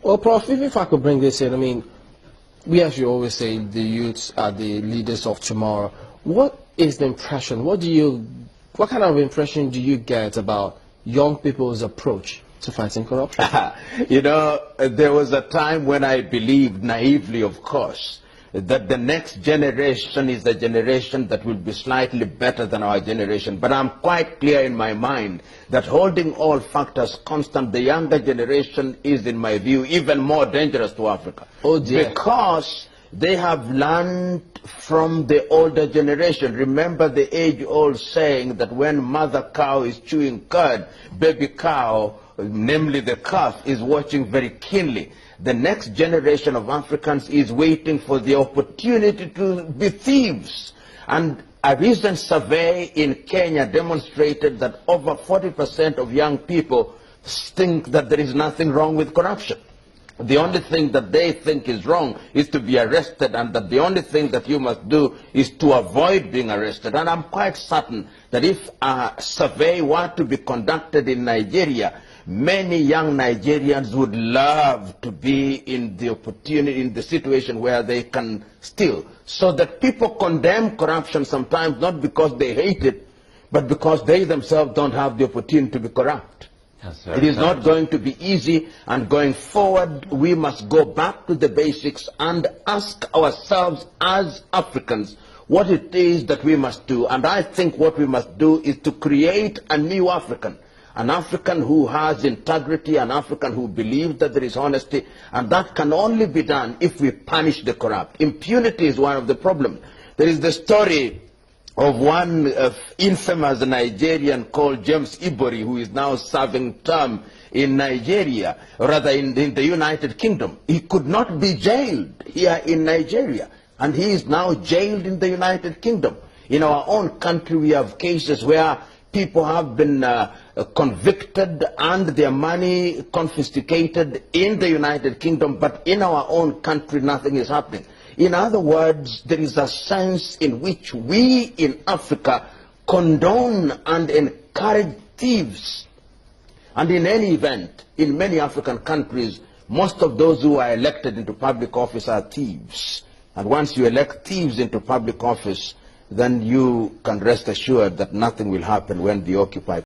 Well, Prof, if I could bring this in, I mean, we as you always say, the youths are the leaders of tomorrow. What is the impression? What kind of impression do you get about young people's approach to fighting corruption? You know, there was a time when I believed naively, of course, that the next generation is a generation that will be slightly better than our generation. But I'm quite clear in my mind that holding all factors constant, the younger generation is, in my view, even more dangerous to Africa. Oh dear. Because they have learned from the older generation. Remember the age-old saying that when mother cow is chewing cud, baby cow, namely the calf, is watching very keenly. The next generation of Africans is waiting for the opportunity to be thieves. And a recent survey in Kenya demonstrated that over 40% of young people think that there is nothing wrong with corruption. The only thing that they think is wrong is to be arrested, and that the only thing that you must do is to avoid being arrested. And I'm quite certain that if a survey were to be conducted in Nigeria, many young Nigerians would love to be in the situation where they can steal. So that people condemn corruption sometimes not because they hate it, but because they themselves don't have the opportunity to be corrupt. It is not going to be easy, and going forward we must go back to the basics and ask ourselves as Africans what it is that we must do. And I think what we must do is to create a new African. An African who has integrity, an African who believes that there is honesty, and that can only be done if we punish the corrupt. Impunity is one of the problems. There is the story of one infamous Nigerian called James Ibori, who is now serving term in Nigeria, or rather in the United Kingdom. He could not be jailed here in Nigeria, and he is now jailed in the United Kingdom. In our own country we have cases where people have been convicted and their money confiscated in the United Kingdom, but in our own country nothing is happening. In other words, there is a sense in which we in Africa condone and encourage thieves. And in any event, in many African countries, most of those who are elected into public office are thieves. And once you elect thieves into public office, then you can rest assured that nothing will happen when the Occupy